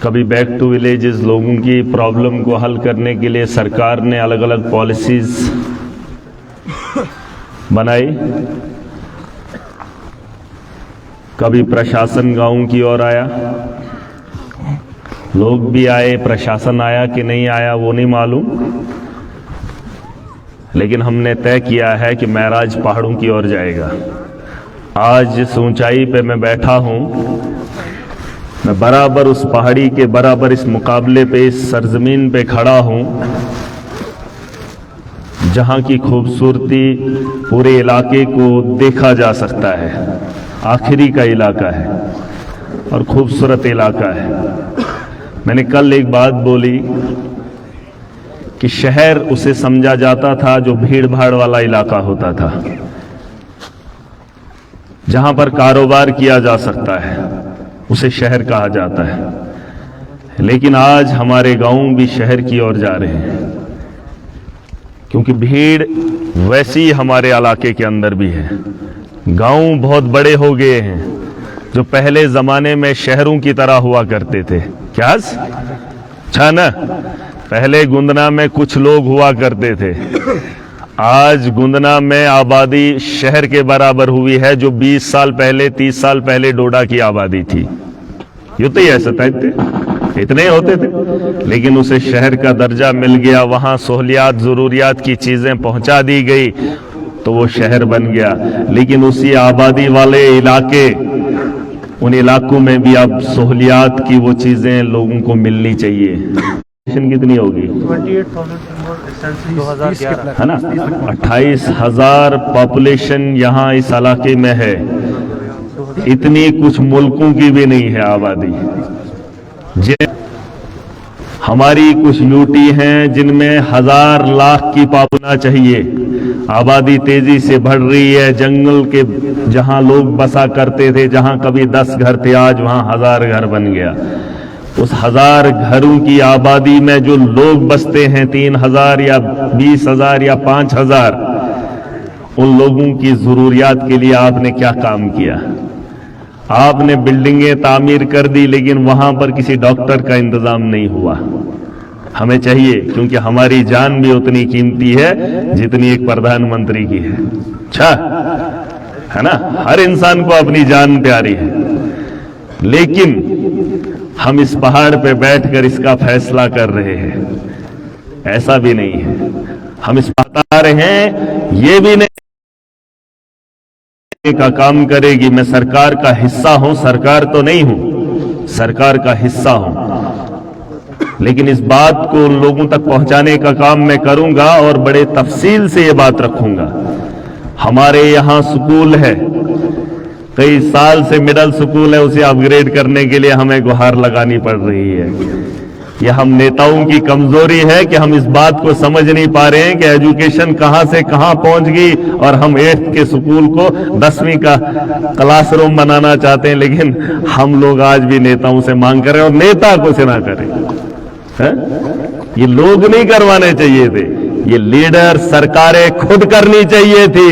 कभी back to villages लोगों की प्रॉब्लम को हल करने के लिए सरकार ने अलग अलग पॉलिसीज बनाई, कभी प्रशासन गांव की ओर आया, लोग भी आए, प्रशासन आया कि नहीं आया वो नहीं मालूम, लेकिन हमने तय किया है कि महराज पहाड़ों की ओर जाएगा। आज जिस ऊंचाई पे मैं बैठा हूं, मैं बराबर उस पहाड़ी के बराबर इस मुकाबले पे, इस सरजमीन पे खड़ा हूं जहां की खूबसूरती पूरे इलाके को देखा जा सकता है। आखिरी का इलाका है और खूबसूरत इलाका है। मैंने कल एक बात बोली कि शहर उसे समझा जाता था जो भीड़ भाड़ वाला इलाका होता था, जहां पर कारोबार किया जा सकता है, उसे शहर कहा जाता है। लेकिन आज हमारे गांव भी शहर की ओर जा रहे हैं, क्योंकि भीड़ वैसी हमारे इलाके के अंदर भी है। गांव बहुत बड़े हो गए हैं, जो पहले जमाने में शहरों की तरह हुआ करते थे। क्या अच्छा ना, पहले गुंदना में कुछ लोग हुआ करते थे, आज गुंदना में आबादी शहर के बराबर हुई है, जो 20 साल पहले 30 साल पहले डोडा की आबादी थी। यूं तो ही ऐसा थे, इतने होते थे, लेकिन उसे शहर का दर्जा मिल गया, वहां सहूलियात जरूरियात की चीजें पहुंचा दी गई तो वो शहर बन गया। लेकिन उसी आबादी वाले इलाके, उन इलाकों में भी अब सहूलियात की वो चीजें लोगों को मिलनी चाहिए। कितनी होगी? 28,000 है ना, 28,000 पॉपुलेशन यहाँ इस इलाके में है। इतनी कुछ मुल्कों की भी नहीं है आबादी। हमारी कुछ यूटी हैं जिनमें 1000 लाख की पापुना चाहिए। आबादी तेजी से बढ़ रही है। जंगल के जहां लोग बसा करते थे, जहां कभी 10 घर थे, आज वहां 1000 घर बन गया। उस 1000 घरों की आबादी में जो लोग बसते हैं, 3000 या 20,000 या 5000, उन लोगों की जरूरियात के लिए आपने क्या काम किया? आपने बिल्डिंगें तामीर कर दी, लेकिन वहां पर किसी डॉक्टर का इंतजाम नहीं हुआ। हमें चाहिए, क्योंकि हमारी जान भी उतनी कीमती है जितनी एक प्रधानमंत्री की है। अच्छा है ना, हर इंसान को अपनी जान प्यारी है, लेकिन हम इस पहाड़ पे बैठकर इसका फैसला कर रहे हैं, ऐसा भी नहीं है। हम इस बता रहे हैं, ये भी नहीं का काम करेगी। मैं सरकार का हिस्सा हूं, सरकार तो नहीं हूं, सरकार का हिस्सा हूं, लेकिन इस बात को उन लोगों तक पहुंचाने का काम मैं करूंगा और बड़े तफसील से ये बात रखूंगा। हमारे यहां स्कूल है, कई साल से मिडिल स्कूल है, उसे अपग्रेड करने के लिए हमें गुहार लगानी पड़ रही है। यह हम नेताओं की कमजोरी है कि हम इस बात को समझ नहीं पा रहे हैं कि एजुकेशन कहां से कहां पहुंच गई, और हम 8th के स्कूल को 10वीं का क्लासरूम बनाना चाहते हैं। लेकिन हम लोग आज भी नेताओं से मांग कर रहे हैं, और नेता कुछ ना करें। ये लोग नहीं करवाने चाहिए थे, ये लीडर सरकारें खुद करनी चाहिए थी।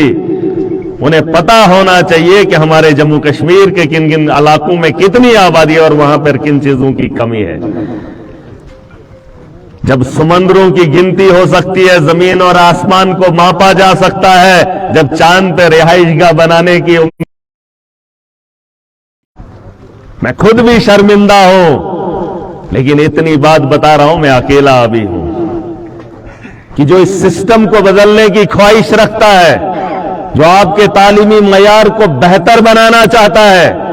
उन्हें पता होना चाहिए कि हमारे जम्मू कश्मीर के किन किन इलाकों में कितनी आबादी है और वहां पर किन चीजों की कमी है। जब समंदरों की गिनती हो सकती है, जमीन और आसमान को मापा जा सकता है, जब चांद पे रिहाइशगाह बनाने की, मैं खुद भी शर्मिंदा हूं, लेकिन इतनी बात बता रहा हूं, मैं अकेला अभी हूं, कि जो इस सिस्टम को बदलने की ख्वाहिश रखता है, जो आपके तालीमी मयार को बेहतर बनाना चाहता है,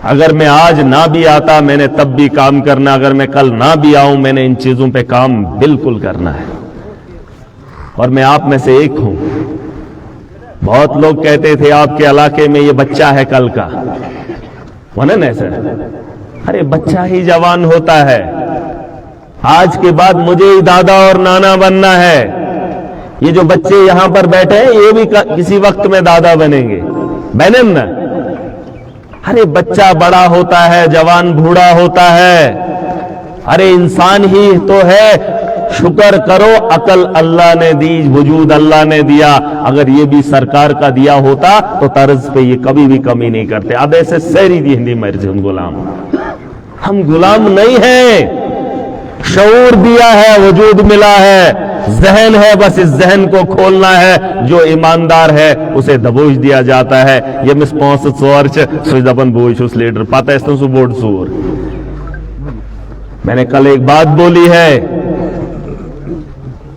अगर मैं आज ना भी आता, मैंने तब भी काम करना। अगर मैं कल ना भी आऊं, मैंने इन चीजों पे काम बिल्कुल करना है। और मैं आप में से एक हूं। बहुत लोग कहते थे आपके इलाके में ये बच्चा है कल का, वरना ऐसा, अरे बच्चा ही जवान होता है। आज के बाद मुझे ही दादा और नाना बनना है। ये जो बच्चे यहां पर बैठे हैं, ये भी किसी वक्त में दादा बनेंगे, बने ना। अरे बच्चा बड़ा होता है, जवान बूढ़ा होता है, अरे इंसान ही तो है। शुक्र करो, अकल अल्लाह ने दी, वजूद अल्लाह ने दिया। अगर ये भी सरकार का दिया होता तो तर्ज पे ये कभी भी कमी नहीं करते। अब ऐसे सैरी दी हिंदी मर्जी गुलाम, हम गुलाम नहीं हैं। शऊर दिया है, वजूद मिला है, जहन है, बस इस जहन को खोलना है। जो ईमानदार है उसे दबोच दिया जाता है। ये मिस पहुंच सोर दबन बोझ उस लीडर पता है सु बोर्ड सोर। मैंने कल एक बात बोली है,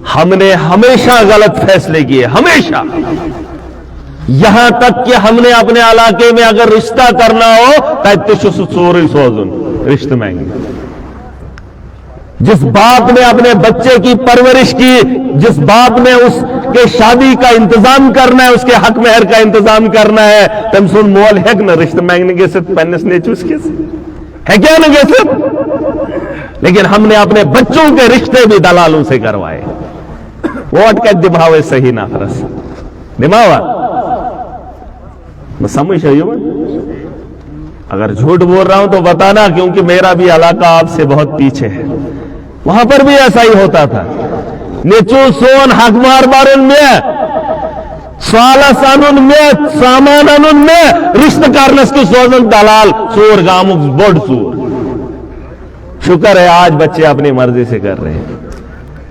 हमने हमेशा गलत फैसले किए, हमेशा। यहां तक कि हमने अपने इलाके में अगर रिश्ता करना हो तो सोर सोजुन रिश्ते मांगे। जिस बाप ने अपने बच्चे की परवरिश की, जिस बाप ने उसके शादी का इंतजाम करना है, उसके हक मेहर का इंतजाम करना है, तम सुन मोल है ना रिश्ते मांगने के सिर्फ पन्नस ने चूस के है क्या ना कैसे। लेकिन हमने अपने बच्चों के रिश्ते भी दलालों से करवाए। वो अटक दिमावे सही ना फरस दिमावा मैं समझ रही हूं। अगर झूठ बोल रहा हूं तो बताना, क्योंकि मेरा भी इलाका आपसे बहुत पीछे है। वहां पर भी ऐसा ही होता था। नेचू सोन हकमार बारुन में स्वालसानुन में सामानुन में रिश्ते करनस की सोजन दलाल चोर गामुक बोड चोर। शुक्र है आज बच्चे अपनी मर्जी से कर रहे हैं।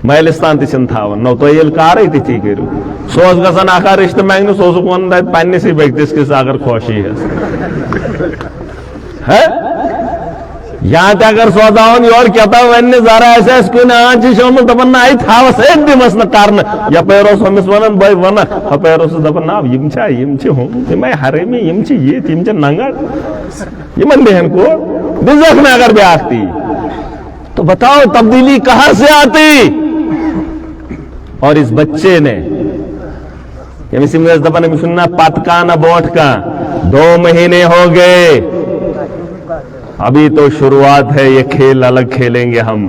मैलिस्तान तिन थावन नो तो ये कार ती करू सोस गसन आखा रिश्ते मांगने सोस वन पन्नस व्यक्तिस किस अगर खुशी है यहाँ ते अगर सोदावन योर कहता वन जरा ऐसे कुन आज शोमुत दपन आई थावस एक दिमस न कारण यपेरोस हमिस वनन भाई वन हपेरोस दपन ना यम छा यम छ हम मैं हरे में यम छ ये तिम छ नंगड़ यमन देहन को बिजक में अगर ब्याहती तो बताओ तब्दीली कहां से आती। और इस बच्चे ने दपन सुनना पतका न बोट का 2 महीने हो गए, अभी तो शुरुआत है, ये खेल अलग खेलेंगे हम।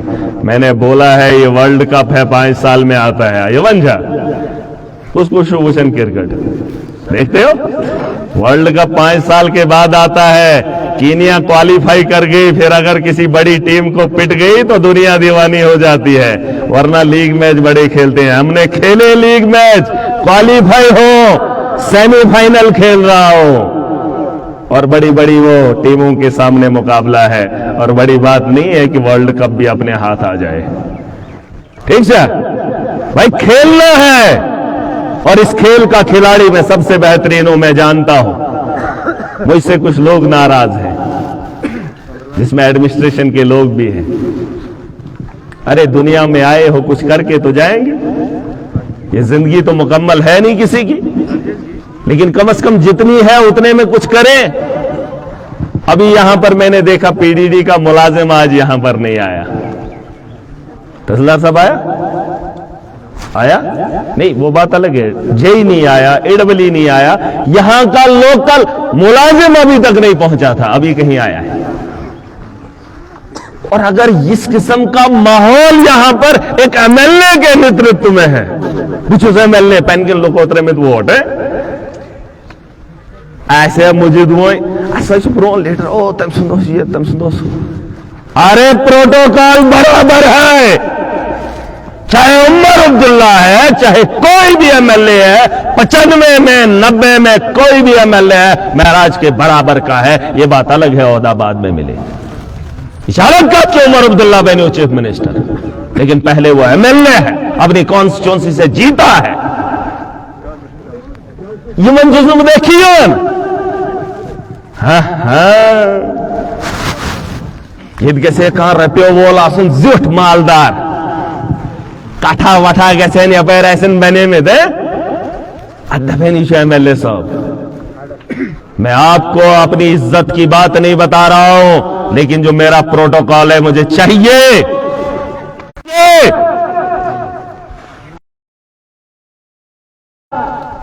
मैंने बोला है ये वर्ल्ड कप है 5 साल में आता है, ये बन जा उसको शुभूषण क्रिकेट देखते हो। वर्ल्ड कप 5 साल के बाद आता है। कीनिया क्वालिफाई कर गई, फिर अगर किसी बड़ी टीम को पिट गई तो दुनिया दीवानी हो जाती है, वरना लीग मैच बड़े खेलते हैं। हमने खेले लीग मैच, क्वालिफाई हो, सेमीफाइनल खेल रहा हो, और बड़ी बड़ी वो टीमों के सामने मुकाबला है। और बड़ी बात नहीं है कि वर्ल्ड कप भी अपने हाथ आ जाए, ठीक है भाई, खेलना है। और इस खेल का खिलाड़ी मैं सबसे बेहतरीन हूं, मैं जानता हूं। मुझसे कुछ लोग नाराज हैं, जिसमें एडमिनिस्ट्रेशन के लोग भी हैं। अरे दुनिया में आए हो, कुछ करके तो जाएंगे। ये जिंदगी तो मुकम्मल है नहीं किसी की, लेकिन कम से कम जितनी है उतने में कुछ करें। अभी यहां पर मैंने देखा पीडीडी का मुलाजिम आज यहां पर नहीं आया। तहसीलदार साहब आया नहीं, वो बात अलग है। जेई नहीं आया, एडब्ल्यू नहीं आया, यहां का लोकल मुलाजिम अभी तक नहीं पहुंचा था, अभी कहीं आया है। और अगर इस किस्म का माहौल यहां पर एक एमएलए के नेतृत्व में है, कुछ उस एमएलए पेनकिन लोकोत्तरे में वोट है, ऐसे मुझे लेटर ओ तम सुनोस ये तम सुनोस। अरे प्रोटोकॉल बराबर है, चाहे उमर अब्दुल्ला है, चाहे कोई भी एमएलए है, 95 में 90 में कोई भी एमएलए है, महराज के बराबर का है। यह बात अलग है ओहदा बाद में मिले। इशारत का कि उमर अब्दुल्ला बने चीफ मिनिस्टर, लेकिन पहले वो एमएलए है, अपनी कॉन्स्टिट्यूंसी से जीता है। यमन जुज्म देखिए, ईद कैसे कहां रपियो बोल आसन जुट मालदार काठा वाठा कैसे नहीं अपैर ऐसे बने में दे एमएलए साहब। मैं आपको अपनी इज्जत की बात नहीं बता रहा हूं, लेकिन जो मेरा प्रोटोकॉल है मुझे चाहिए।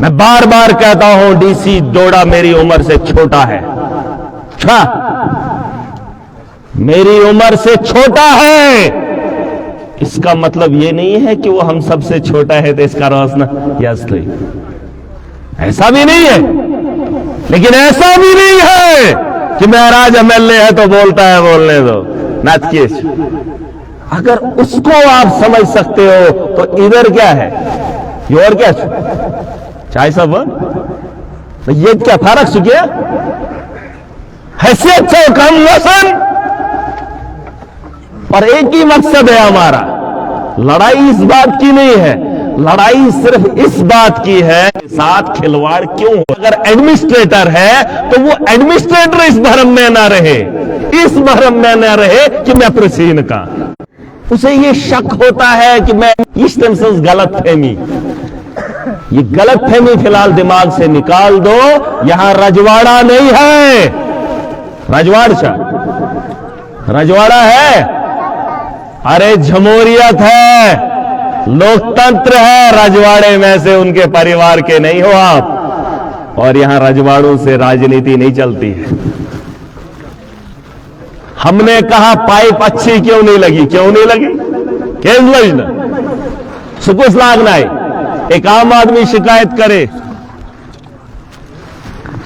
मैं बार बार कहता हूं डीसी डोडा मेरी उम्र से छोटा है, मेरी उम्र से छोटा है। इसका मतलब यह नहीं है कि वो हम सबसे छोटा है तो इसका रोशना असली, ऐसा भी नहीं है। लेकिन ऐसा भी नहीं है कि महराज एमएलए है तो बोलता है बोलने दो, नाथकेश। अगर उसको आप समझ सकते हो तो इधर क्या है, ये और क्या चाय सब, तो ये क्या फर्क गया? हैसियत से कम वसन और एक ही मकसद है हमारा, लड़ाई इस बात की नहीं है, लड़ाई सिर्फ इस बात की है साथ खिलवाड़ क्यों हो। अगर एडमिनिस्ट्रेटर है तो वो एडमिनिस्ट्रेटर इस भरम में ना रहे, इस भरम में ना रहे कि मैं प्रसीन का, उसे ये शक होता है कि मैं इस तरह से गलत फहमी, ये गलत फहमी फिलहाल दिमाग से निकाल दो। यहां रजवाड़ा नहीं है, रजवाड़ा है, अरे जमहूरियत है, लोकतंत्र है। रजवाड़े में से उनके परिवार के नहीं हो आप, और यहां रजवाड़ों से राजनीति नहीं चलती है। हमने कहा पाइप अच्छी क्यों नहीं लगी, क्यों नहीं लगी, केस लजना सुकुस लागना है। एक आम आदमी शिकायत करे,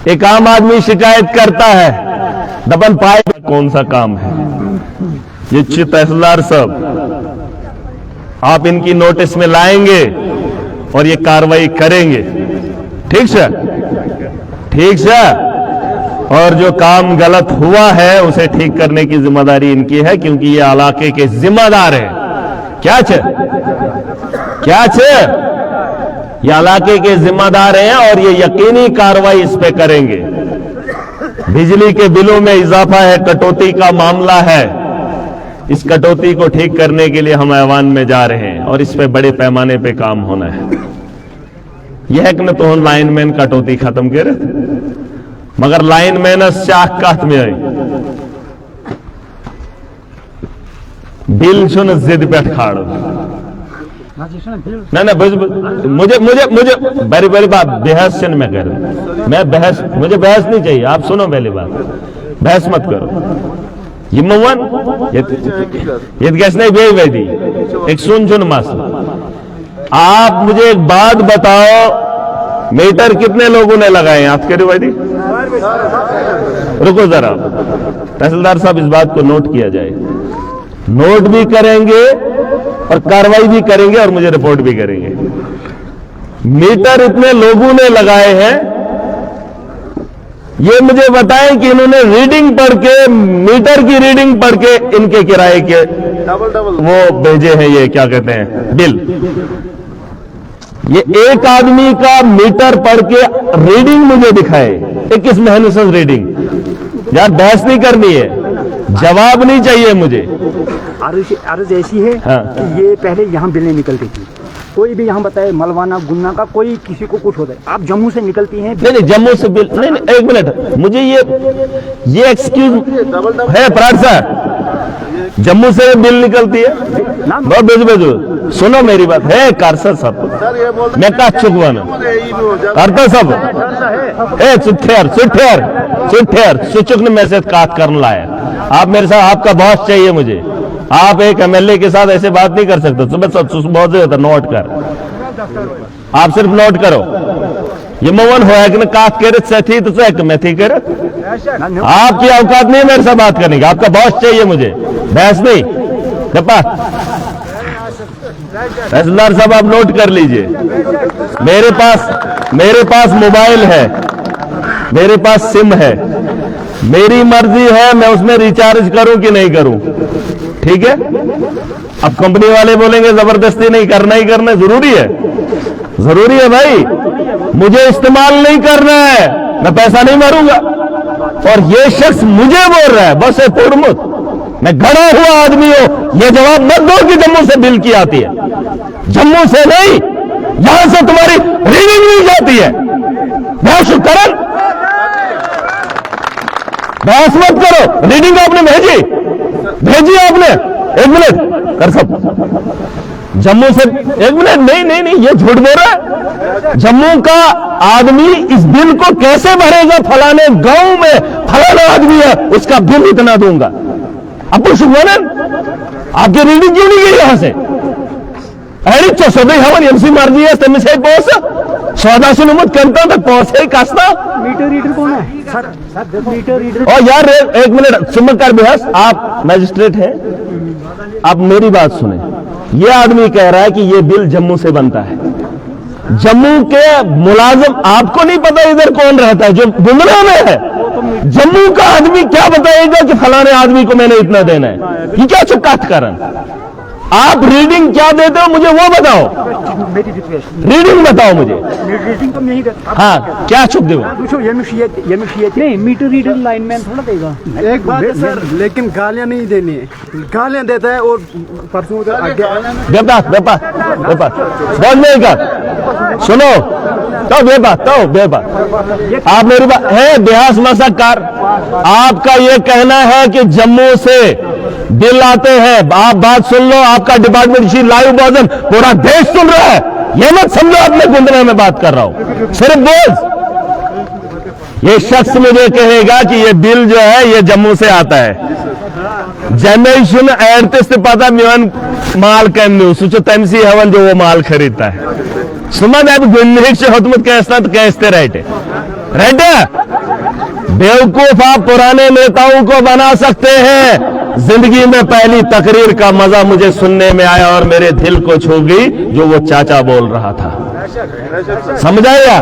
एक आम आदमी शिकायत करता है, दबन पाइप कौन सा काम है। ये तहसीलदार साहब आप इनकी नोटिस में लाएंगे और ये कार्रवाई करेंगे, ठीक है, ठीक है। और जो काम गलत हुआ है उसे ठीक करने की जिम्मेदारी इनकी है, क्योंकि ये इलाके के जिम्मेदार हैं। क्या छे, क्या छे, ये इलाके के जिम्मेदार हैं और ये यकीनी कार्रवाई इस पे करेंगे। बिजली के बिलों में इजाफा है, कटौती का मामला है, इस कटौती को ठीक करने के लिए हम ऐवान में जा रहे हैं और इस पे बड़े पैमाने पे काम होना है। यह है कि न तो लाइनमैन कटौती खत्म करे, मगर लाइनमैन शाख कात में आई बिल सुन जिद पे खाड़ो ना ना मुझे मुझे मुझे बड़ी बड़ी बात बहस से मैं कह रहा हूं, मैं बहस, मुझे बहस नहीं चाहिए, आप सुनो पहली बात, बहस मत करो। ये मवन ये कैसे नहीं बे वैदी एक सुन मस। आप मुझे एक बात बताओ, मीटर कितने लोगों ने लगाए हाथ करो वैदी, रुको जरा, तहसीलदार साहब इस बात को नोट किया जाए, नोट भी करेंगे और कार्रवाई भी करेंगे और मुझे रिपोर्ट भी करेंगे। मीटर इतने लोगों ने लगाए हैं, ये मुझे बताएं कि इन्होंने रीडिंग पढ़ के, मीटर की रीडिंग पढ़ के इनके किराए के वो भेजे हैं, ये क्या कहते हैं बिल। ये एक आदमी का मीटर पढ़ के रीडिंग मुझे दिखाए, 21 महीने से रीडिंग। यार बहस नहीं करनी है, जवाब नहीं चाहिए मुझे। अर्ज ऐसी है कि ये पहले यहाँ बिलें निकलती थी, कोई भी यहाँ बताए मलवाना गुन्ना का कोई किसी को कुछ होता है, आप जम्मू से निकलती हैं। नहीं जम्मू से बिल नहीं, नहीं एक मिनट, मुझे ये एक्सक्यूज है प्राट साहब, जम्मू से बिल निकलती है, बहुत भेजो सुनो मेरी बात है कारसर साहब, मैं का चुकवाना करता सब है चुठेर सुचुक ने मैसेज काट कर लाया। आप मेरे साथ, आपका बॉस चाहिए मुझे, आप एक एमएलए के साथ ऐसे बात नहीं कर सकते। सुबह बहुत ज्यादा नोट कर, आप सिर्फ नोट करो। ये मोहन हो कि काट के थी तो मैं थी कर, आपकी औकात नहीं मेरे साथ बात करने की, आपका बॉस चाहिए मुझे, बहस नहीं। तहसीलदार साहब आप नोट कर लीजिए, मेरे पास मोबाइल है, मेरे पास सिम है, मेरी मर्जी है मैं उसमें रिचार्ज करूं कि नहीं करूं, ठीक है। अब कंपनी वाले बोलेंगे जबरदस्ती नहीं करना, ही करना जरूरी है, जरूरी है भाई, मुझे इस्तेमाल नहीं करना है, मैं पैसा नहीं मारूंगा। और ये शख्स मुझे बोल रहा है बस है पुरमुत, मैं गड़ा हुआ आदमी हूं, ये जवाब मत दो कि जम्मू से बिल की आती है, जम्मू से नहीं, यहां से तुम्हारी रीडिंग नहीं जाती है। करण बहस मत करो, रीडिंग आपने भेजी आपने, एक मिनट कर सब जम्मू से, एक मिनट नहीं ये झूठ बोल रहा है। जम्मू का आदमी इस बिल को कैसे भरेगा, फलाने गांव में फलाना आदमी है उसका बिल इतना दूंगा। अब कुछ आपकी रीडिंग क्यों नहीं गई यहां से, अरे सौदा हमारी एमसी मार दी है, तब से पहुंच 14 से नमत करता तक पहुंच ही कास्ता। मीटर रीडर कौन है सर? Meter reader. और यार एक मिनट सुमन कर बेहस, आप मैजिस्ट्रेट हैं, आप मेरी बात सुने। ये आदमी कह रहा है कि ये बिल जम्मू से बनता है, जम्मू के मुलाजिम, आपको नहीं पता इधर कौन रहता है जो गुमराह में है, जम्मू का आदमी क्या बताएगा कि फलाने आदमी को मैंने इतना देना है? ये क्या चुकात कारण? आप रीडिंग क्या देते हो मुझे वो बताओ, मेरी रिक्वेस्ट, रीडिंग बताओ मुझे। रीडिंग तो नहीं करता। हाँ, क्या चुप दो? पूछो ये नहीं, मीटर रीडर लाइनमैन थोड़ा देगा। एक बात है सर, लेकिन गालियां नहीं देनी है, गालियां देता है और परसों बेबात बोल नहीं कर, सुनो तो बेबात आप मेरी बात है बेहस मसक्कार। आपका ये कहना है कि जम्मू से बिल आते हैं, आप बात सुन लो, आपका डिपार्टमेंट की लाइव वर्जन पूरा देश सुन रहा है, ये मत समझो अपने गुंदने में बात कर रहा हूं, सिर्फ बोल। ये शख्स मुझे कहेगा कि ये बिल जो है ये जम्मू से आता है, जनरेशन एडते पता मिवन माल कम सो तमसी हवन जो वो माल खरीदता है। सुमन अब गुन्निक से होतमत कैसना तो कैसते रहते बेवकूफ आप पुराने नेताओं को बना सकते हैं। जिंदगी में पहली तकरीर का मजा मुझे सुनने में आया और मेरे दिल को छू गई जो वो चाचा बोल रहा था, समझाया?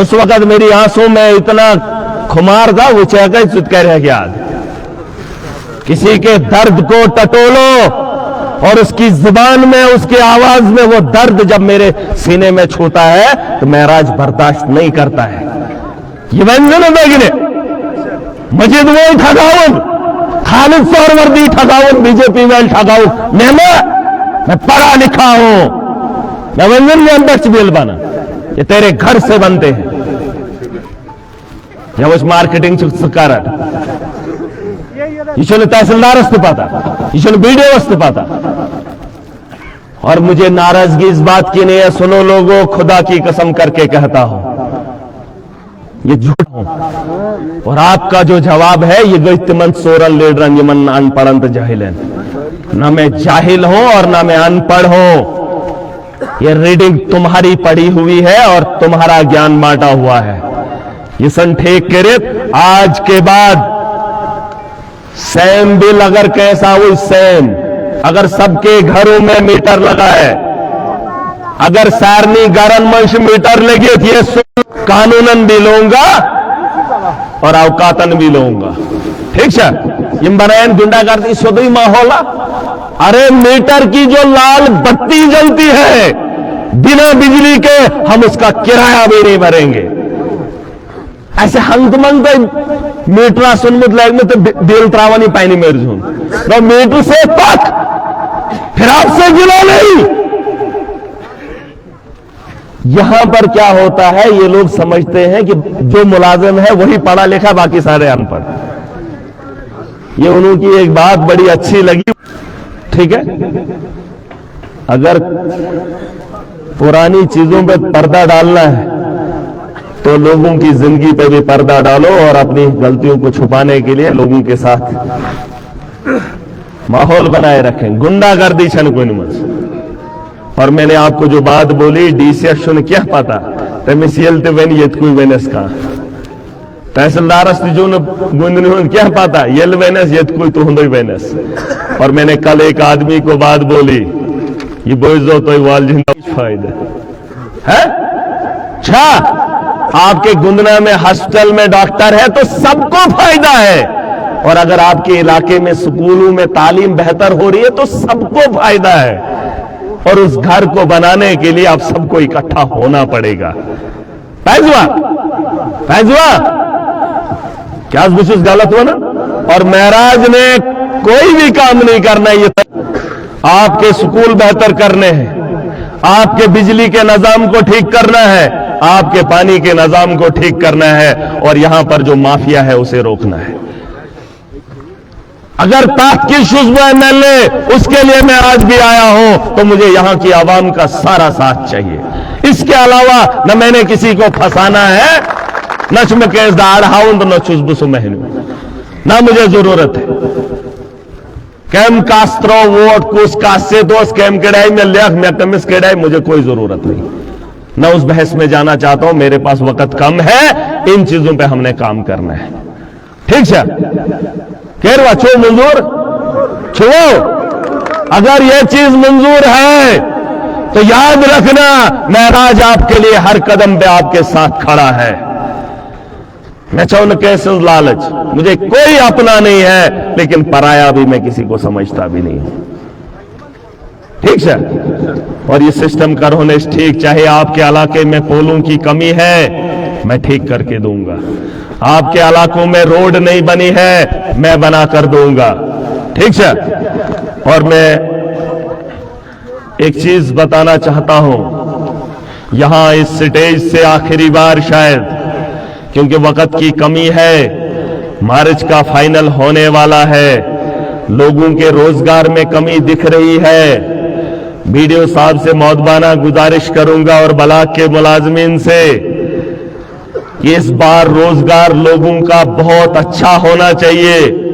उस वक्त मेरी आंसू में इतना खुमार था, वो चाचा चुत कह रहा याद किसी के दर्द को टटोलो और उसकी जुबान में उसकी आवाज में वो दर्द जब मेरे सीने में छूता है तो महराज बर्दाश्त नहीं करता है। ये व्यंजन बेगने मजिद वो ठगाउन खालिद सोहरवर्दी ठगाउन बीजेपी में ठगाउन मैं पढ़ा लिखा हूं, मैं व्यंजन में अंदर बिल बना ये तेरे घर से बनते हैं या उस मार्केटिंग कारण ये तहसीलदार पाता, ये बीडीओ पाता। और मुझे नाराजगी इस बात की नहीं है, सुनो लोगों, खुदा की कसम करके कहता हूं ये झूठ हूं। और आपका जो जवाब है ये गई सोरल लीडर यमन अनपढ़ जाहिल है, ना मैं जाहिल हूं और ना मैं अनपढ़ हूं। ये रीडिंग तुम्हारी पढ़ी हुई है और तुम्हारा ज्ञान बांटा हुआ है। ये सन ठेक करे आज के बाद सेम बिल अगर कैसा हुई सेम, अगर सबके घरों में मीटर लगा है, अगर सारनी गारन मंश मीटर लगे ये कानूनन भी लूंगा और अवकातन भी लूंगा, ठीक है? इन बनायन गुंडागर्दी सदुई माहौल। अरे मीटर की जो लाल बत्ती जलती है बिना बिजली के हम उसका किराया भी नहीं भरेंगे। ऐसे हंगमंग मीटर सुनमुत लैग में तो बिल त्रावनी पानी मेर झून तो मीटर से पक फिर आपसे गिला नहीं। यहां पर क्या होता है, ये लोग समझते हैं कि जो मुलाजिम है वही पढ़ा लिखा, बाकी सारे अनपढ़। ये उन्होंने एक बात बड़ी अच्छी लगी, ठीक है? अगर पुरानी चीजों पे पर्दा डालना है तो लोगों की जिंदगी पे भी पर्दा डालो और अपनी गलतियों को छुपाने के लिए लोगों के साथ माहौल बनाए रखें। गुंडागर्दी छन कोई मत। और मैंने आपको जो बात बोली डीसीएस सुन क्या पता तमिस येलते वेन येत कोई वेनस का तहसीलदार जो गुंदन क्या पता येल वेनस येत कोई तो हुंदो वेनस। और मैंने कल एक आदमी को बात बोली ये बोझो तो वाल जिंदा फायदा है। अच्छा आपके गुंदना में हॉस्पिटल में डॉक्टर है तो सबको फायदा है, और अगर आपके इलाके में स्कूलों में तालीम बेहतर हो रही है तो सबको फायदा है। और उस घर को बनाने के लिए आप सबको इकट्ठा होना पड़ेगा। फैजुआ क्या गलत हुआ ना? और महराज ने कोई भी काम नहीं करना, ये आपके स्कूल बेहतर करने हैं, आपके बिजली के निजाम को ठीक करना है, आपके पानी के निजाम को ठीक करना है, और यहां पर जो माफिया है उसे रोकना है। अगर ताकत की शुज्ब एमएलए उसके लिए मैं आज भी आया हूं तो मुझे यहां की आवाम का सारा साथ चाहिए। इसके अलावा न मैंने किसी को फंसाना है, न मैं केस दाड़ हाउं तो न चुजबुसु महनू, ना मुझे जरूरत है। कैम कास्त्रो वोट कुछ कासे दोस्त कैम केड़ाई में लिया मैं कमिस केड़ाई, मुझे कोई जरूरत नहीं, न उस बहस में जाना चाहता हूं। मेरे पास वक्त कम है, इन चीजों पे हमने काम करना है, ठीक है? केरवा छो मंजूर छो, अगर यह चीज मंजूर है तो याद रखना महराज आपके लिए हर कदम पे आपके साथ खड़ा है। मैं चाहूँ कैसे लालच, मुझे कोई अपना नहीं है, लेकिन पराया भी मैं किसी को समझता भी नहीं हूं। ठीक है, और ये सिस्टम का होने ठीक, चाहे आपके इलाके में पोलों की कमी है मैं ठीक करके दूंगा, आपके इलाकों में रोड नहीं बनी है मैं बना कर दूंगा। ठीक है, और मैं एक चीज बताना चाहता हूं, यहां इस स्टेज से आखिरी बार शायद, क्योंकि वक्त की कमी है, मार्च का फाइनल होने वाला है, लोगों के रोजगार में कमी दिख रही है। वीडियो साहब से मौदबाना गुजारिश करूंगा और ब्लॉक के मुलाजमीन से कि इस बार रोजगार लोगों का बहुत अच्छा होना चाहिए।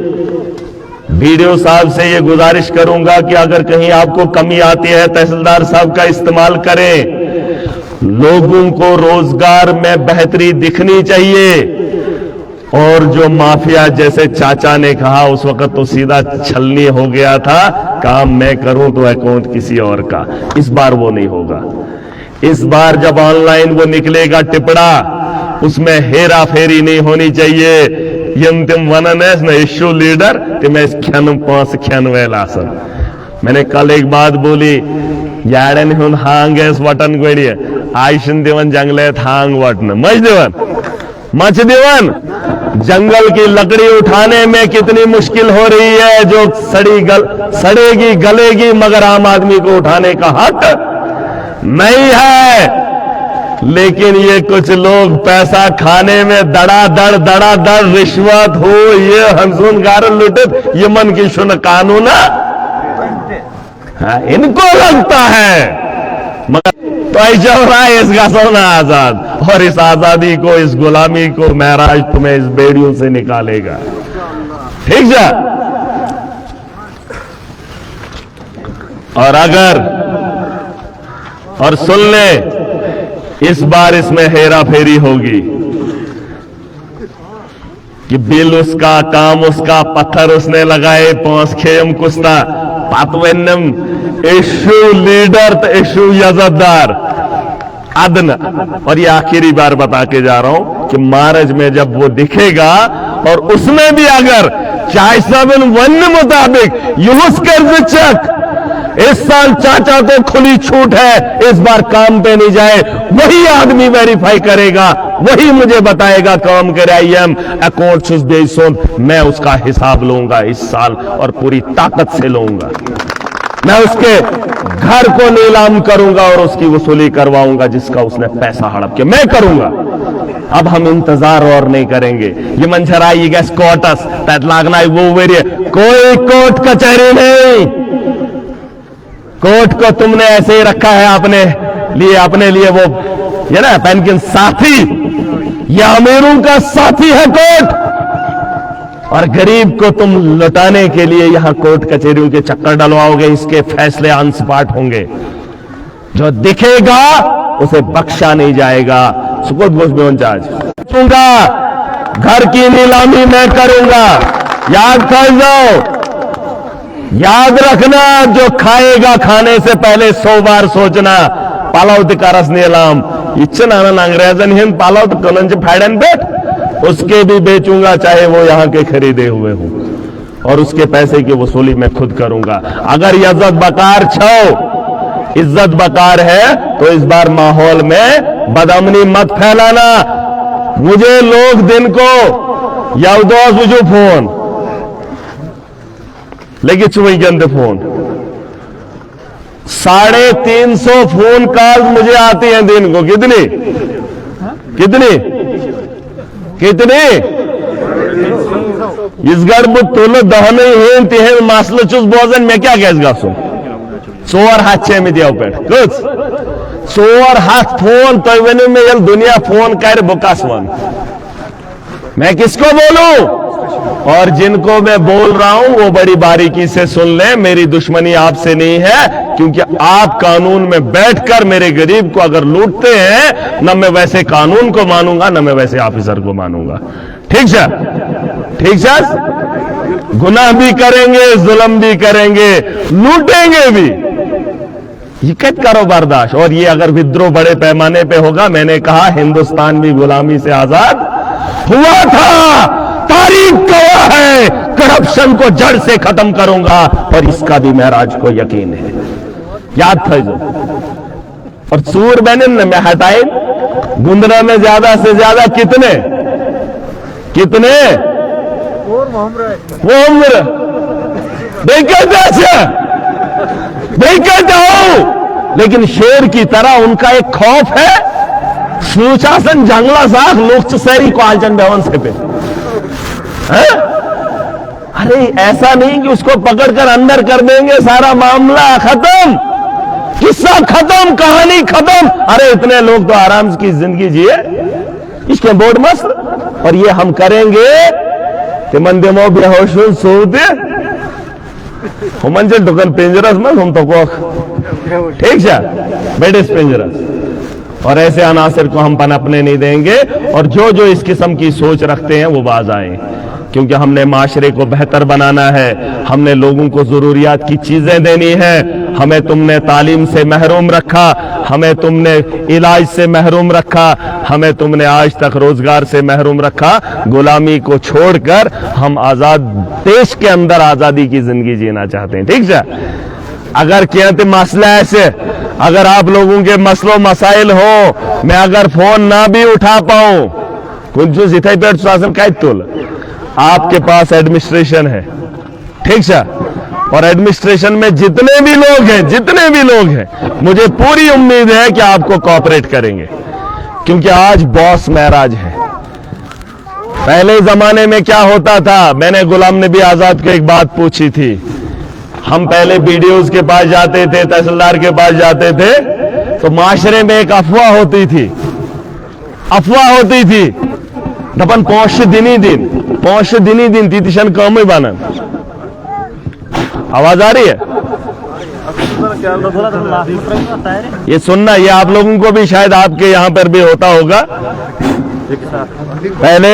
वीडियो साहब से ये गुजारिश करूंगा कि अगर कहीं आपको कमी आती है तहसीलदार साहब का इस्तेमाल करें, लोगों को रोजगार में बेहतरी दिखनी चाहिए। और जो माफिया, जैसे चाचा ने कहा उस वक्त तो सीधा छलनी हो गया था, काम मैं करूं तो अकाउंट किसी और का, इस बार वो नहीं होगा। इस बार जब ऑनलाइन वो निकलेगा टिपड़ा, उसमें हेरा फेरी नहीं होनी चाहिए। यम तिम वनन है इशू लीडर कि मैं खन 5 खन वेला सर। मैंने कल एक बात बोली, याड़न हुन हांग वटन गोड़िए आयशन दिवन जंगले थांग वटन मच दिवन। जंगल की लकड़ी उठाने में कितनी मुश्किल हो रही है, जो सड़ेगी गलेगी, मगर आम आदमी को उठाने का हक नहीं है। लेकिन ये कुछ लोग पैसा खाने में दड़ा दड़ रिश्वत हो, ये हंसून गार लुटित, ये मन की शुन कानून इनको लगता है। मगर तो ऐसा हो रहा है इसका सोना आजाद, और इस आजादी को, इस गुलामी को महराज तुम्हें इस बेड़ियों से निकालेगा। ठीक है, और अगर और सुन ले, इस बार इसमें हेरा फेरी होगी कि बिल उसका, काम उसका, पत्थर उसने लगाए, 5 खेम कुस्ता पातवेन्नम इशू लीडर तो इशू यजदार अदन। और ये आखिरी बार बता के जा रहा हूं कि मार्च में जब वो दिखेगा, और उसमें भी अगर 471 मुताबिक यूज कर चक, इस साल चाचा को खुली छूट है, इस बार काम पे नहीं जाए, वही आदमी वेरीफाई करेगा, वही मुझे बताएगा काम करे आईएम अकाउंट, मैं उसका हिसाब लूंगा इस साल और पूरी ताकत से लूंगा। मैं उसके घर को नीलाम करूंगा और उसकी वसूली करवाऊंगा, जिसका उसने पैसा हड़प के मैं करूंगा। अब हम इंतजार और नहीं करेंगे। ये मंजरा ये गैस कोर्टस तैत लागना वो वेरिए, कोई कोर्ट कचहरी नहीं। कोर्ट को तुमने ऐसे ही रखा है अपने लिए वो ये ना पेनकिन साथी, ये अमीरों का साथी है कोर्ट, और गरीब को तुम लुटाने के लिए यहां कोर्ट कचहरियों के चक्कर डलवाओगे। इसके फैसले अनस्पॉट होंगे, जो दिखेगा उसे बख्शा नहीं जाएगा। सुकुत घोष में दूंगा, घर की नीलामी मैं करूंगा। याद कर जाओ, याद रखना, जो खाएगा खाने से पहले 100 बार सोचना। पालावती कारस नीलाम इच्छन आनंद अंग्रेजन हिंद पालावत कलंज फाइडन बेट, उसके भी बेचूंगा चाहे वो यहां के खरीदे हुए हो, और उसके पैसे की वसूली मैं खुद करूंगा। अगर इज्जत बकार छो, इज्जत बकार है, तो इस बार माहौल में बदअमनी मत फैलाना। मुझे लोग दिन को यादोस मुझे फोन लेकिन चुई गंदे फोन 350 फोन कॉल मुझे आती हैं दिन को। कितनी इस गड़बड़ तोलो दहन ही तिहन मसल चुस बोजन मैं क्या गैस गसुन 4 हाथ में दिया पे कुछ 4 हाथ फोन तो वन में यल दुनिया फोन कर बुकास वन, मैं किसको बोलूं? और जिनको मैं बोल रहा हूं वो बड़ी बारीकी से सुन लें। मेरी दुश्मनी आपसे नहीं है, क्योंकि आप कानून में बैठकर मेरे गरीब को अगर लूटते हैं, न मैं वैसे कानून को मानूंगा, न मैं वैसे ऑफिसर को मानूंगा। ठीक है, ठीक है, गुनाह भी करेंगे, जुल्म भी करेंगे, लूटेंगे भी, हिकत करो बर्दाश्त। और ये अगर विद्रोह बड़े पैमाने पे होगा, मैंने कहा हिंदुस्तान भी गुलामी से आजाद हुआ था, तारीख गवाह है, करप्शन को जड़ से खत्म करूंगा, और इसका भी महराज को यकीन है। याद था जो। और सूर बेनिन में हटाए, गुंदरा में ज्यादा से ज्यादा कितने वो उम्र देखते जाओ, लेकिन शेर की तरह उनका एक खौफ है, सूचासन जंगला साख लोग शहरी को आलचन भवन से पे है? अरे ऐसा नहीं कि उसको पकड़कर अंदर कर देंगे, सारा मामला खत्म, किस्सा खत्म, कहानी खत्म। अरे इतने लोग तो आराम की जिंदगी जिए, इसके बोर्ड मस्त, और ये हम करेंगे कि मंदिमो बेहोश सोते हम टुकन पिंजरस में हम तो ठीक है बेडिस पिंजरस, और ऐसे अनासर को हम पनपने नहीं देंगे। और जो जो इस किस्म की सोच रखते हैं वो बाज आए, क्योंकि हमने माशरे को बेहतर बनाना है, हमने लोगों को जरूरियात की चीजें देनी है। हमें तुमने तालीम से महरूम रखा, हमें तुमने इलाज से महरूम रखा, हमें तुमने आज तक रोजगार से महरूम रखा। गुलामी को छोड़कर हम आजाद देश के अंदर आजादी की जिंदगी जीना चाहते हैं। ठीक है, अगर कहते मसला ऐसे, अगर आप लोगों के मसलों मसाइल हो, मैं अगर फोन ना भी उठा पाऊं, कुछ इथे पेट शासन का तुल, आपके पास एडमिनिस्ट्रेशन है, ठीक है, और एडमिनिस्ट्रेशन में जितने भी लोग हैं, मुझे पूरी उम्मीद है कि आपको कोऑपरेट करेंगे, क्योंकि आज बॉस महराज है। पहले जमाने में क्या होता था, मैंने गुलाम नबी आजाद को एक बात पूछी थी। हम पहले बीडीओज के पास जाते थे, तहसीलदार के पास जाते थे, तो माशरे में एक अफवाह होती थी दपन पौष दिनी दिन तीतिशन कम ही बनन। आवाज आ रही है? ये सुनना, ये आप लोगों को भी शायद आपके यहां पर भी होता होगा। पहले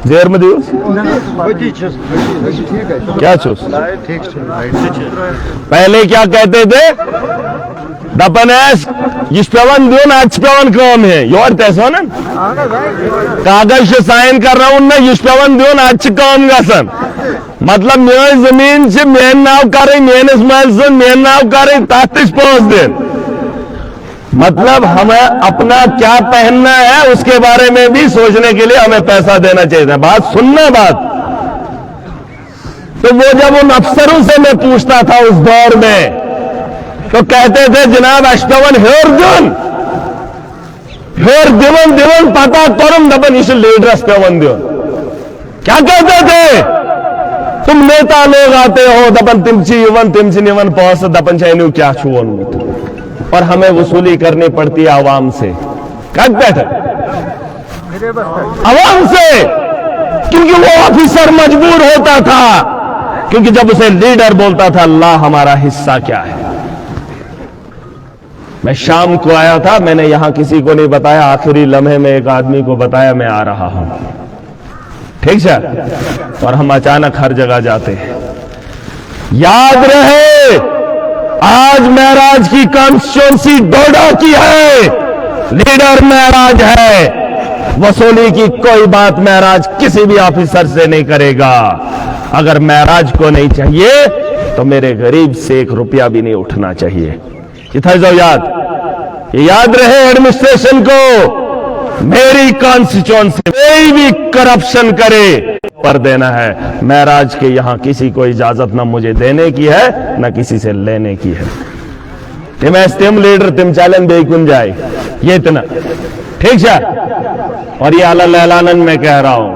जेर में दिवस क्या चूस, पहले क्या कहते थे, दपन यह पेवन दोन आज पेवन काम है योर तैसो ना कागज से साइन कर रहा हूं ना, यह पेवन दोन आज काम गसन, मतलब मेरी जमीन से मेन नाव करे, मेन इस्माइल से मेन नाव करे, तातिश पहुंच दिन। मतलब हमें अपना क्या पहनना है उसके बारे में भी सोचने के लिए हमें पैसा देना चाहिए। बात सुनना, बात तो वो जब उन अफसरों से मैं पूछता था उस दौर में, तो कहते थे जनाब अष्टवन हेर दिवन पता करम दबन इस लीडर अष्टवन दिवन। क्या कहते थे, तुम नेता लोग आते हो दबन तिमची निवन पहुंच दबन चाहे क्या छुवन, और हमें वसूली करनी पड़ती है आवाम से। आवाम से, क्योंकि वो ऑफिसर मजबूर होता था, क्योंकि जब उसे लीडर बोलता था अल्लाह हमारा हिस्सा क्या है। मैं शाम को आया था, मैंने यहां किसी को नहीं बताया, आखिरी लम्हे में एक आदमी को बताया मैं आ रहा हूं, ठीक है, और हम अचानक हर जगह जाते हैं। याद रहे, आज महराज की कॉन्स्टिट्यूंसी डोडा की है, लीडर महराज है, वसूली की कोई बात महराज किसी भी ऑफिसर से नहीं करेगा। अगर महराज को नहीं चाहिए तो मेरे गरीब से 1 रुपया भी नहीं उठना चाहिए। याद रहे एडमिनिस्ट्रेशन को, मेरी कॉन्स्टिट्यूंसी कोई भी करप्शन करे पर देना है। महराज के यहां किसी को इजाजत ना मुझे देने की है ना किसी से लेने की है। तिम लीडर तिम चैलेंज बेकुन जाए, ये इतना ठीक है। और ये अलानन में कह रहा हूं,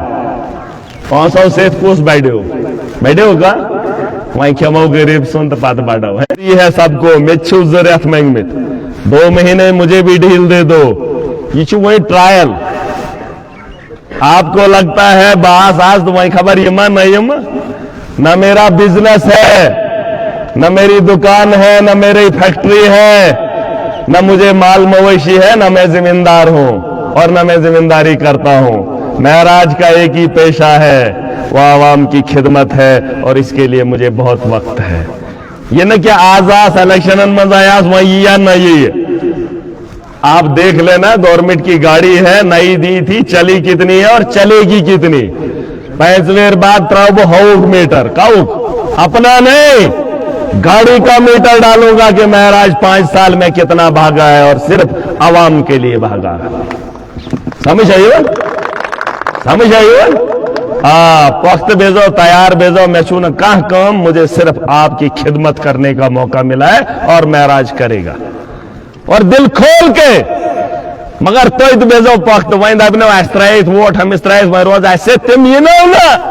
500 से कुछ बैठे होगा वहीं क्षमा गरीब सुन तो पात बाटा ये है सबको मिच्छू जरूरत मंगमित 2 महीने मुझे भी ढील दे दो, ये वही ट्रायल। आपको लगता है बास आज तो वही खबर यमा नहीं, न मेरा बिजनेस है, न मेरी दुकान है, न मेरी फैक्ट्री है, न मुझे माल मवेशी है, न मैं जिम्मेदार हूं और न मैं जिम्मेदारी करता हूं। महराज का एक ही पेशा है, वह आवाम की खिदमत है, और इसके लिए मुझे बहुत वक्त है। ये न क्या आजाद इलेक्शन मजायास वही या न ये आप देख लेना, गवर्नमेंट की गाड़ी है, नई दी थी, चली कितनी है और चलेगी कितनी। 5 बाद त्राव हाउक मीटर काउक अपना नहीं, गाड़ी का मीटर डालूंगा कि महाराज 5 साल में कितना भागा है और सिर्फ आवाम के लिए भागा। समझ आइए, समझ आइए। पुख्त भेजो, तैयार भेजो, मैं छू न कहा काम, मुझे सिर्फ आपकी खिदमत करने का मौका मिला है और महराज करेगा, और दिल खोल के। मगर तो भेजो पुख्त वही दबने अस्त्राइस वोट हम इस रोज ऐसे तुम ये ना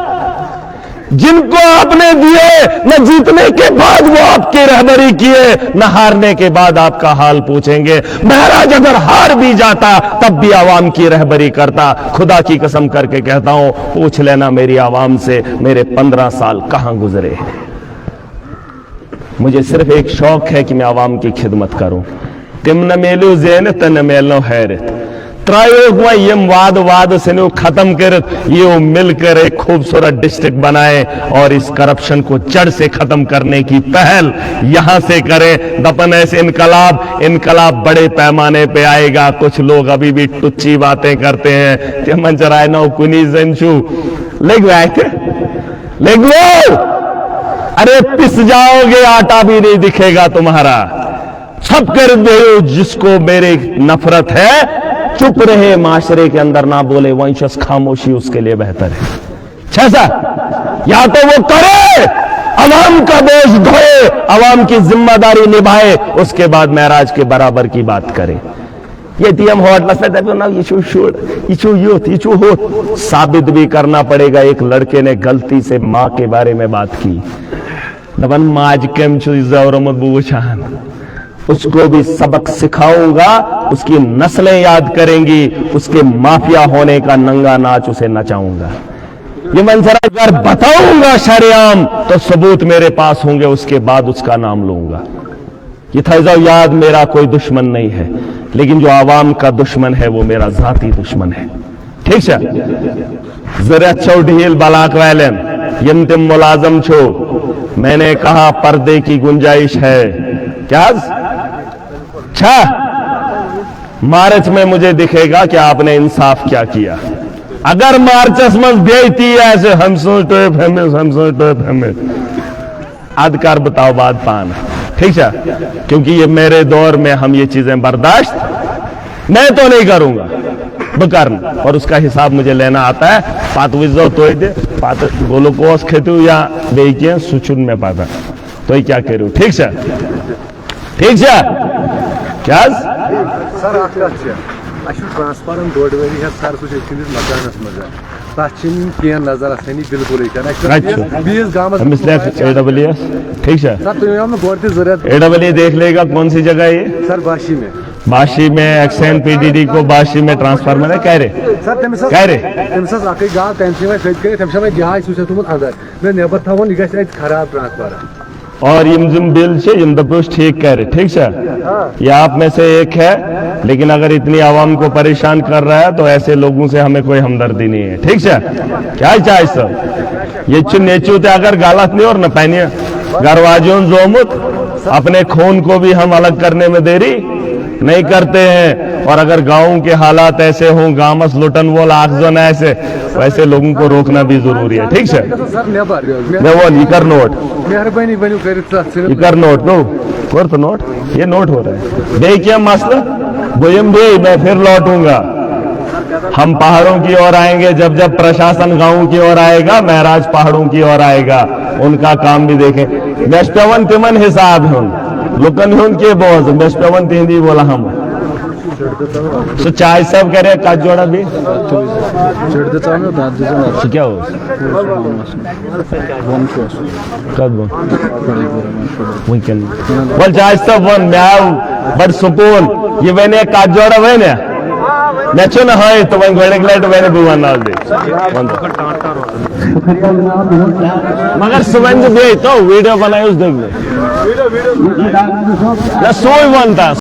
जिनको आपने दिए, न जीतने के बाद वो आपकी रहबरी किए, न हारने के बाद आपका हाल पूछेंगे। महराज अगर हार भी जाता तब भी आवाम की रहबरी करता। खुदा की कसम करके कहता हूं, पूछ लेना मेरी आवाम से, मेरे 15 साल कहां गुजरे हैं। मुझे सिर्फ एक शौक है कि मैं आवाम की खिदमत करूं। तिम न मेलू ज़ेन त न मेलो हैरत, त्रायोग यम वाद वाद से खत्म कर ये मिलकर एक खूबसूरत डिस्ट्रिक्ट बनाए और इस करप्शन को जड़ से खत्म करने की पहल यहां से करें। दपन ऐसे इनकलाब बड़े पैमाने पे आएगा। कुछ लोग अभी भी टुच्ची बातें करते हैं कि मंचराय नौ कुनी जंशु लेग लो, अरे पिस जाओगे, आटा भी नहीं दिखेगा तुम्हारा। सब कर दो जिसको मेरे नफरत है, चुप रहे, माशरे के अंदर ना बोले, वंशस खामोशी उसके लिए बेहतर है। छैसा या तो वो करे, अवाम का बोझ ढोए, अवाम की जिम्मेदारी निभाए, उसके बाद महराज के बराबर की बात करे। ये टीएम हो साबित भी करना पड़ेगा। एक लड़के ने गलती से मां के बारे में बात की, दबन माज केम बूछान, उसको भी सबक सिखाऊंगा, उसकी नस्लें याद करेंगी, उसके माफिया होने का नंगा नाच उसे नचाऊंगा। ये मंजर अगर बताऊंगा शरेआम तो सबूत मेरे पास होंगे, उसके बाद उसका नाम लूंगा। ये था याद, मेरा कोई दुश्मन नहीं है, लेकिन जो आवाम का दुश्मन है वो मेरा जाती दुश्मन है। ठीक है, जरा चौढील बलाक वालन यम तुम मुलाजम छो, मैंने कहा पर्दे की गुंजाइश है क्या? अच्छा, मार्च में मुझे दिखेगा कि आपने इंसाफ क्या किया। अगर मार्चस में देती ऐसे हम अदकार बताओ बात पाना। ठीक है, क्योंकि ये मेरे दौर में हम ये चीजें बर्दाश्त मैं तो नहीं करूंगा बकरन, और उसका हिसाब मुझे लेना आता है। पात विजो तो दे पात ग्लूकोज खेतु या बेकिए सुचुन में पाता तो क्या करूं। ठीक है, ठीक है क्या सर ट्रांसफार्म डोड वरी है सर कुछ मकानस मजा तह नजर आनी बिल्कुल ठीक है सर, एडब्ल्यू देख लेगा कौन सी जगह है ये सर बाशी में। बाशी में एक्सएन पीडीडी को बाशी में ट्रांसफार्मर है कह रहे सर कह रहे अक गाल तम जहाज तुमुत अंदर मैं नेबर थवन यह खराब ट्रांसफार्मर और यम बिल दपोस ठीक कह रहे। ठीक है, ये आप में से एक है, लेकिन अगर इतनी आवाम को परेशान कर रहा है तो ऐसे लोगों से हमें कोई हमदर्दी नहीं है। ठीक है, क्या चाहे सब ये नेचू अगर गालत नहीं और न पहनिए गरवाजों जोमुत, अपने खून को भी हम अलग करने में देरी नहीं करते हैं। और अगर गांव के हालात ऐसे हों, गामस लुटन वो आखजन ऐसे, वैसे लोगों को रोकना भी जरूरी है। ठीक है, कर नोट मेहरबानी कर नोट नो कर तो नोट, ये नोट हो रहा है। बे क्या मसला गोयम बे, मैं फिर लौटूंगा। हम पहाड़ों की ओर आएंगे, जब जब प्रशासन गांव की ओर आएगा, महराज पहाड़ों की ओर आएगा, उनका काम भी देखें। मेस्टवन तिमन हिसाब है लुकन के बोझ मेस्टवन हिंदी बोला हम सो चाय सब करे का जोड़ा भी क्या हो बोल चाय सब वन म्याऊ बड़ सुकून ये मैंने का जोड़ा हुए ना नेचो ना है तो वही घोड़े लाइट मैंने बुआ नाल दे मगर सुबह भी तो वीडियो बनाए उस देख ले सोई बनता